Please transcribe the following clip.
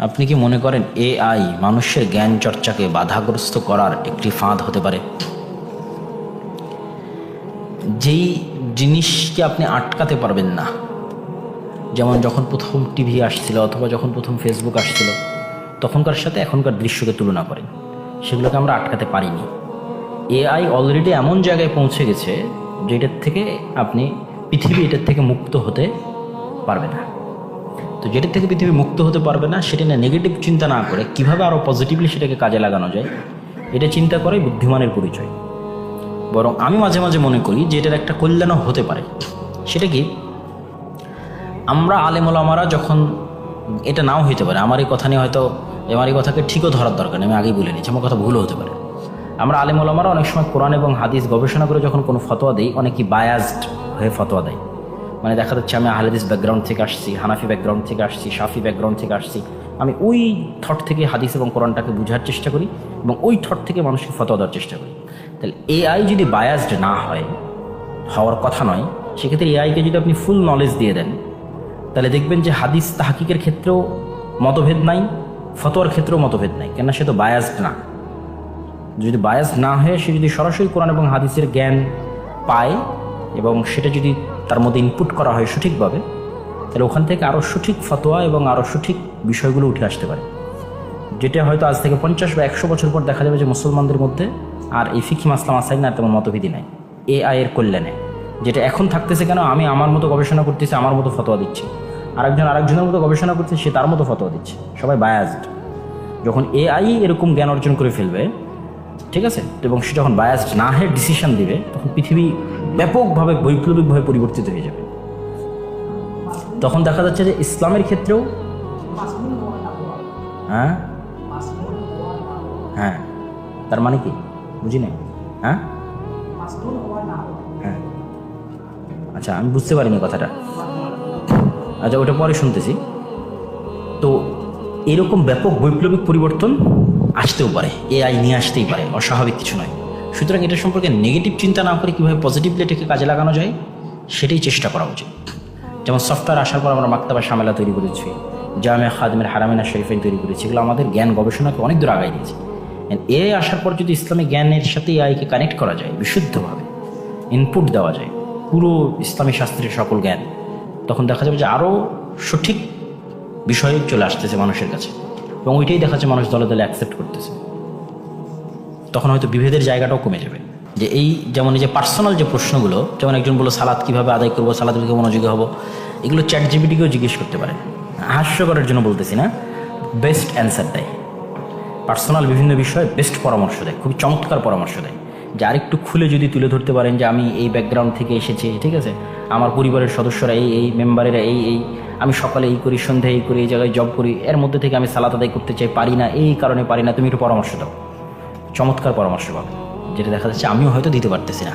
আপনি কি মনে করেন এআই মানুষের জ্ঞান চর্চাকে বাধাগ্রস্ত করার একটি ফাঁদ হতে পারে? যেই জিনিসকে আপনি আটকাতে পারবেন না, যেমন যখন প্রথম টিভি আসছিল অথবা যখন প্রথম ফেসবুক আসছিল, তখনকার সাথে এখনকার দৃশ্যকে তুলনা করেন, সেগুলোকে আমরা আটকাতে পারিনি। এআই অলরেডি এমন জায়গায় পৌঁছে গেছে যে এটার থেকে পৃথিবী এটার থেকে মুক্ত হতে পারবে না। তো যেটার থেকে পৃথিবী মুক্ত হতে পারবে না, সেটা নিয়ে নেগেটিভ চিন্তা না করে কীভাবে আরও পজিটিভলি সেটাকে কাজে লাগানো যায়, এটা চিন্তা করাই বুদ্ধিমানের পরিচয়। বরং আমি মাঝে মাঝে মনে করি যে এটার একটা কল্যাণও হতে পারে। সেটা কি, আমরা আলেমোলামারা যখন, এটা নাও হইতে পারে, আমার এই কথা নিয়ে হয়তো আমার এই কথাকে ঠিকও ধরার দরকার নেই, আমি আগেই বলে নিচ্ছি, আমার কথা ভুলও হতে পারে। আমরা আলেমোলামারা অনেক সময় কোরআন এবং হাদিস গবেষণা করে যখন কোনো ফতোয়া দিই, অনেকেই বায়াসড হয়ে ফতোয়া দেয়। মানে দেখা যাচ্ছে আমি আহলেদিস ব্যাকগ্রাউন্ড থেকে আসছি, হানাফি ব্যাকগ্রাউন্ড থেকে আসছি, শাফি ব্যাকগ্রাউন্ড থেকে আসছি, আমি ওই থট থেকে হাদিস এবং কোরআনটাকে বোঝার চেষ্টা করি এবং ওই থট থেকে মানুষকে ফতোয়া দেওয়ার চেষ্টা করি। তাহলে এআই যদি বায়াসড না হয়, হওয়ার কথা নয়, সেক্ষেত্রে এআইকে যদি আপনি ফুল নলেজ দিয়ে দেন, তাহলে দেখবেন যে হাদিস তাহকিকের ক্ষেত্রেও মতভেদ নাই, ফতোয়ার ক্ষেত্রেও মতভেদ নাই, কেননা সে তো বায়াসড না। যদি বায়াস না হয়ে সে যদি সরাসরি কোরআন এবং হাদিসের জ্ঞান পায় এবং সেটা যদি তার মধ্যে ইনপুট করা হয় সঠিকভাবে, তাহলে ওখান থেকে আরও সঠিক ফতোয়া এবং আরও সঠিক বিষয়গুলো উঠে আসতে পারে, যেটা হয়তো আজ থেকে 50 বা 100 বছর পর দেখা যাবে যে মুসলমানদের মধ্যে আর এই ফিকহি মাসলা মাসাইল না তেমন মতভেদই নাই এআই এর কল্যাণে। যেটা এখন থাকতেছে কেন, আমি আমার মতো গবেষণা করতেছি, আমার মতো ফতোয়া দিচ্ছি, আরেকজনের মতো গবেষণা করছে, সে তার মতো ফতোয়া দিচ্ছে, সবাই বায়াসড। যখন এআই এরকম জ্ঞান অর্জন করে ফেলবে, ঠিক আছে, এবং সে যখন বায়াসড না হয়ে ডিসিশন দিবে, তখন পৃথিবী ব্যাপকভাবে বৈপ্লবিকভাবে পরিবর্তিত হয়ে যাবে। তখন দেখা যাচ্ছে যে ইসলামের ক্ষেত্রেও হ্যাঁ হ্যাঁ তার মানে কি বুঝি না? হ্যাঁ হ্যাঁ আচ্ছা, আমি বুঝতে পারিনি কথাটা। আচ্ছা, ওটা পরে শুনতেছি। তো এরকম ব্যাপক বৈপ্লবিক পরিবর্তন আসতেও পারে, এআই নিয়ে আসতেই পারে, অস্বাভাবিক কিছু নয়। সুতরাং এটা সম্পর্কে নেগেটিভ চিন্তা না করে কীভাবে পজিটিভলি এটাকে কাজে লাগানো যায় সেটাই চেষ্টা করা উচিত। যেমন সফটওয়্যার আসার পর আমরা মাকতাবা শামেলা তৈরি করেছি, জামিয়া খাদিমের হারামিনা শরীফাইন তৈরি করেছি, এগুলো আমাদের জ্ঞান গবেষণাকে অনেক দূর আগায় দিয়েছে। এআই আসার পর যদি ইসলামী জ্ঞানের সাথে এআইকে কানেক্ট করা যায়, বিশুদ্ধভাবে ইনপুট দেওয়া যায় পুরো ইসলামী শাস্ত্রের সকল জ্ঞান, তখন দেখা যাবে যে আরও সঠিক বিষয় চলে আসতেছে মানুষের কাছে, এবং ওইটাই দেখা যাচ্ছে মানুষ দলে দলে অ্যাকসেপ্ট করতেছে। তখন হয়তো বিভেদের জায়গাটাও কমে যাবে। যে এই যেমন এই যে পার্সোনাল যে প্রশ্নগুলো, যেমন একজন বললো সালাদ কীভাবে আদায় করবো, সালাদের দিকে মনোযোগী হবো, এগুলো চ্যাট জিপিটিকেও জিজ্ঞেস করতে পারে। হাস্য করার জন্য বলতেছি না, বেস্ট অ্যান্সার দেয়, পার্সোনাল বিভিন্ন বিষয়ে বেস্ট পরামর্শ দেয়, খুবই চমৎকার পরামর্শ দেয়। যে আরেকটু খুলে যদি তুলে ধরতে পারেন যে আমি এই ব্যাকগ্রাউন্ড থেকে এসেছি, ঠিক আছে, আমার পরিবারের সদস্যরা এই মেম্বারেরা এই, আমি সকালে এই করি, সন্ধ্যায় এই করি, এই জায়গায় জব করি, এর মধ্যে থেকে আমি সালাত আদায় করতে চাই, পারি না, এই কারণে পারি না, তুমি একটু পরামর্শ দাও। চমৎকার পরামর্শ পাবে, যেটা দেখা যাচ্ছে আমিও হয়তো দিতে পারতেছি না।